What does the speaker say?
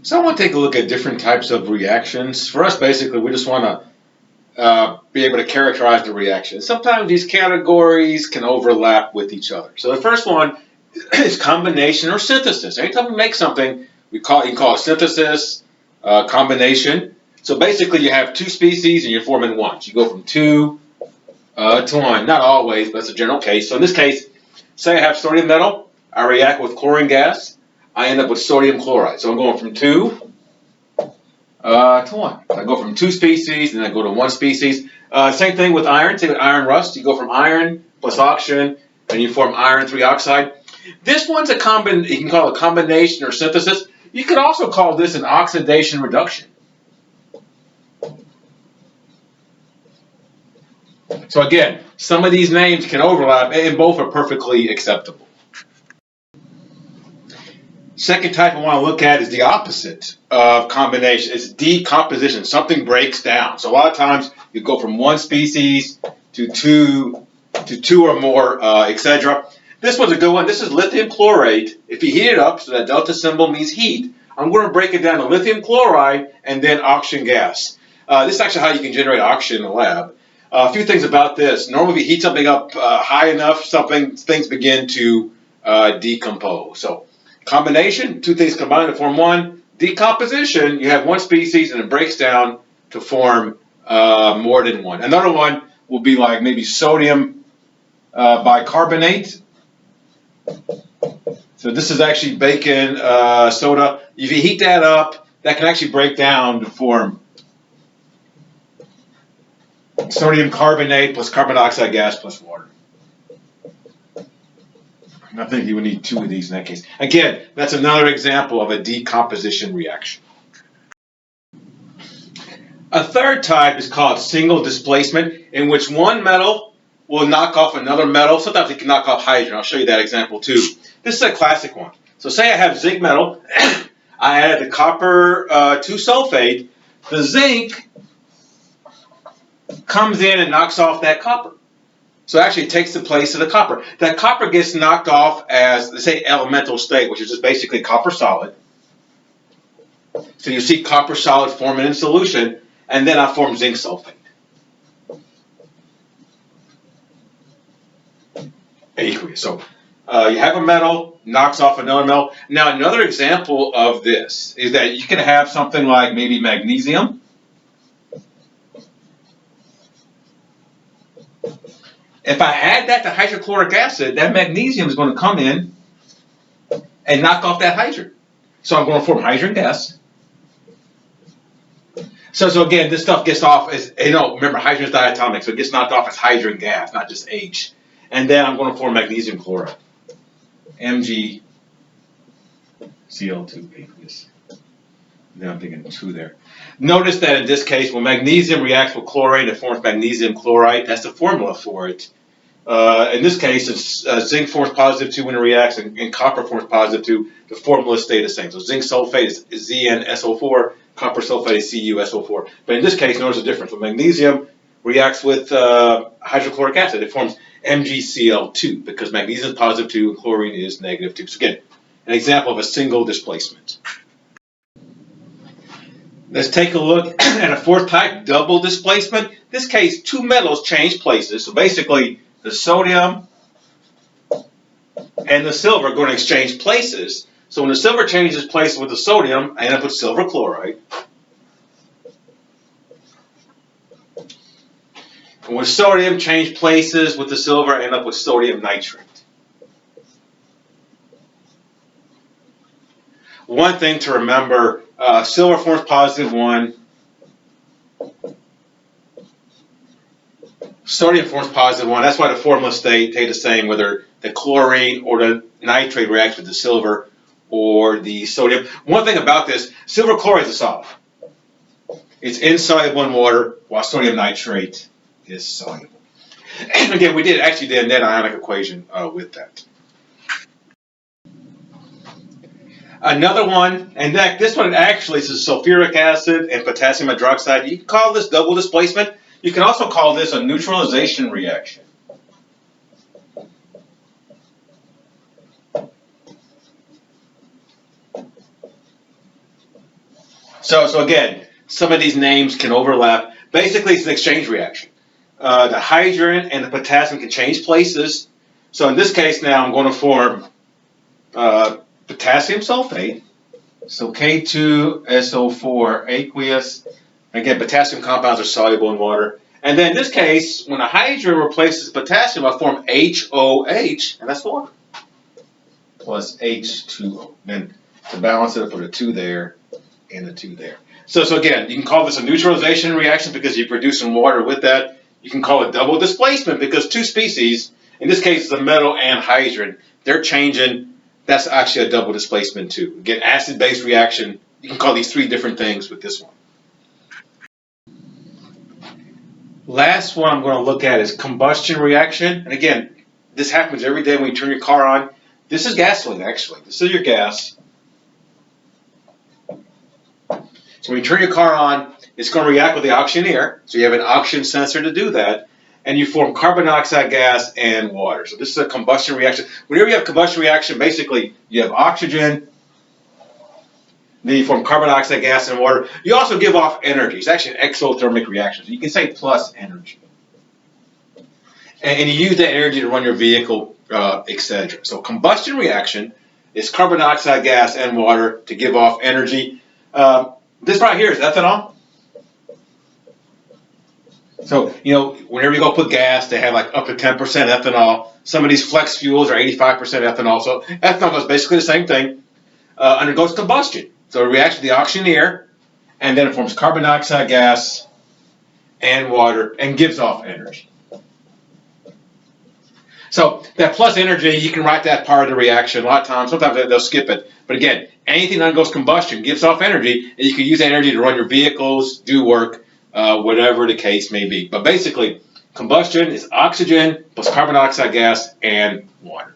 So I want to take a look at different types of reactions. For us, basically, we just want to be able to characterize the reaction. Sometimes these categories can overlap with each other. So the first one is combination or synthesis. Anytime we make something, you can call it synthesis, combination. So basically, you have two species and you're forming one. So you go from two to one. Not always, but it's a general case. So in this case, say I have sodium metal. I react with chlorine gas. I end up with sodium chloride. So I'm going from two to one. I go from two species and I go to one species. Same thing with iron. Same with iron rust. You go from iron plus oxygen and you form iron 3 oxide. This one's you can call it a combination or synthesis. You could also call this an oxidation reduction. So again, some of these names can overlap and both are perfectly acceptable. Second type I want to look at is the opposite of combination. It's decomposition. Something breaks down. So a lot of times you go from one species to two or more, etc. This one's a good one. This is lithium chlorate. If you heat it up, so that delta symbol means heat, I'm going to break it down to lithium chloride and then oxygen gas. This is actually how you can generate oxygen in the lab. A few things about this. Normally, if you heat something up high enough, things begin to decompose. So combination, two things combine to form one. Decomposition, you have one species and it breaks down to form more than one. Another one will be like maybe sodium bicarbonate. So this is actually baking soda. If you heat that up, that can actually break down to form sodium carbonate plus carbon dioxide gas plus water. I think you would need two of these in that case. Again, that's another example of a decomposition reaction. A third type is called single displacement, in which one metal will knock off another metal. Sometimes it can knock off hydrogen. I'll show you that example too. This is a classic one. So say I have zinc metal. I add the copper 2 sulfate. The zinc comes in and knocks off that copper. So it actually takes the place of the copper. That copper gets knocked off as, let's say, elemental state, which is just basically copper solid. So you see copper solid forming in solution, and then I form zinc sulfate. Aqueous. So you have a metal, knocks off another metal. Now another example of this is that you can have something like maybe magnesium. If I add that to hydrochloric acid, that magnesium is going to come in and knock off that hydrogen. So I'm going to form hydrogen gas. So again, this stuff gets off as, remember hydrogen is diatomic, so it gets knocked off as hydrogen gas, not just H. And then I'm going to form magnesium chloride. MgCl2 aqueous. Then I'm thinking 2 there. Notice that in this case, when magnesium reacts with chlorine, it forms magnesium chloride. That's the formula for it. In this case, it's zinc forms positive 2 when it reacts, and copper forms positive 2. The formulas stay the same. So zinc sulfate is ZnSO4, copper sulfate is CuSO4. But in this case, notice the difference. When magnesium reacts with hydrochloric acid, it forms MgCl2 because magnesium is positive 2 and chlorine is negative 2. So again, an example of a single displacement. Let's take a look at a fourth type, double displacement. In this case, two metals change places. So basically, the sodium and the silver are going to exchange places. So when the silver changes places with the sodium, I end up with silver chloride. And when sodium changes places with the silver, I end up with sodium nitrate. One thing to remember, silver forms positive 1. Sodium forms positive 1. That's why the formula stay the same, whether the chlorine or the nitrate reacts with the silver or the sodium. One thing about this, silver chloride is a solid. It's insoluble in water, while sodium nitrate is soluble. And again, we actually did a net ionic equation with that. Another one, and this one actually is sulfuric acid and potassium hydroxide. You can call this double displacement. You can also call this a neutralization reaction. So again, some of these names can overlap. Basically, it's an exchange reaction. The hydrogen and the potassium can change places. So in this case now, I'm going to form potassium sulfate. So K2SO4 aqueous. Again, potassium compounds are soluble in water. And then in this case, when a hydrogen replaces potassium, I form HOH, and that's water. Plus H2O. Then to balance it, I put a 2 there and a 2 there. So again, you can call this a neutralization reaction because you're producing water with that. You can call it double displacement because two species, in this case it's a metal and hydrogen, they're changing. That's actually a double displacement too. Again, acid-base reaction. You can call these three different things with this one. Last one I'm going to look at is combustion reaction. And again, this happens every day when you turn your car on. This is gasoline, actually. This is your gas. So when you turn your car on, it's going to react with the oxygen air. So you have an oxygen sensor to do that. And you form carbon dioxide gas and water. So this is a combustion reaction. Whenever you have combustion reaction, basically you have oxygen, then you form carbon dioxide gas and water. You also give off energy. It's actually an exothermic reaction. So you can say plus energy. And you use that energy to run your vehicle, etc. So combustion reaction is carbon dioxide gas and water to give off energy. This right here is ethanol. So, whenever you go put gas, they have like up to 10% ethanol. Some of these flex fuels are 85% ethanol. So ethanol is basically the same thing. Undergoes combustion. So it reacts with the oxygen air, and then it forms carbon dioxide gas and water and gives off energy. So that plus energy, you can write that part of the reaction. A lot of times, sometimes they'll skip it. But again, anything that undergoes combustion gives off energy, and you can use that energy to run your vehicles, do work, whatever the case may be. But basically, combustion is oxygen plus carbon dioxide gas and water.